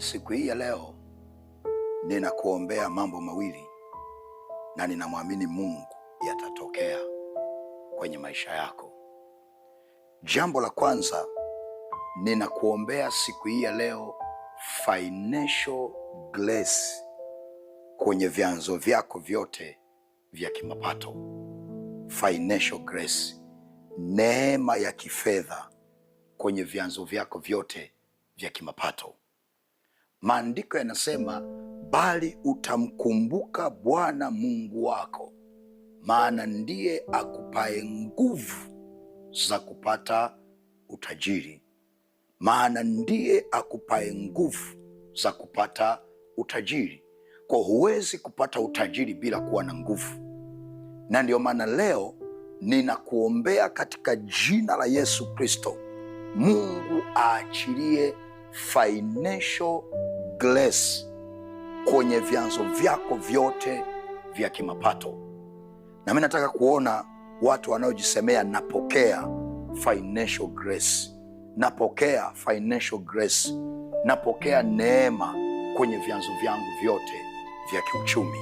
Siku hii ya leo ninakuombea mambo mawili na ninamwamini Mungu yatatokea kwenye maisha yako. Jambo la kwanza, ninakuombea siku hii ya leo financial grace kwenye vyanzo vyako vyote vya kimapato. Financial grace, neema ya kifedha kwenye vyanzo vyako vyote vya kimapato. Maandiko yanasema, bali utamkumbuka Bwana Mungu wako, maana ndiye akupaye nguvu za kupata utajiri. Maana ndiye akupaye nguvu za kupata utajiri. Kwa huwezi kupata utajiri bila kuwa na nguvu. Na ndio maana leo ninakuombea katika jina la Yesu Kristo, Mungu aachilie financial grace kwenye vyanzo vyako vyote vya kimapato. Na mimi nataka kuona watu wanaojisemea napokea financial grace, napokea financial grace, napokea neema kwenye vyanzo vyangu vyote vya kiuchumi.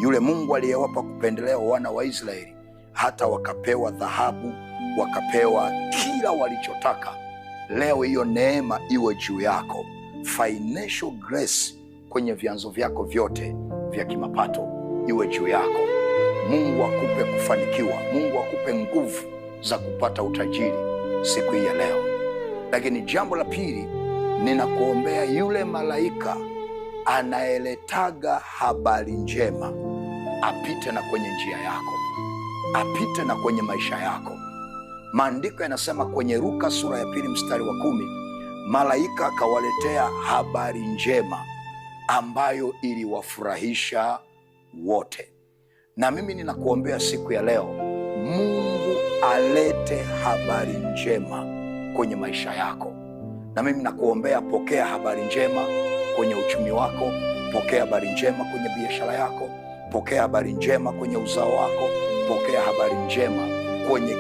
Yule Mungu aliyewapa kupendelea wana wa Israeli hata wakapewa dhahabu, wakapewa kila walichotaka, leo hiyo neema iwe juu yako. Financial grace kwenye vyanzo vyako vyote vya kimapato iwe juu yako. Mungu akupe kufanikiwa, Mungu akupe nguvu za kupata utajiri siku hii ya leo. Lakini jambo la pili, ninakuombea yule malaika anayeletaga habari njema apite na kwenye njia yako, apite na kwenye maisha yako. Maandiko yanasema kwenye Luka sura ya 2 mstari wa 10, malaika akawaletea habari njema ambayo iliwafurahisha wote. Na mimi ninakuombea siku ya leo, Mungu alete habari njema kwenye maisha yako. Na mimi nakuombea, pokea habari njema kwenye uchumi wako, pokea habari njema kwenye biashara yako, pokea habari njema kwenye uzao wako, pokea habari njema kwenye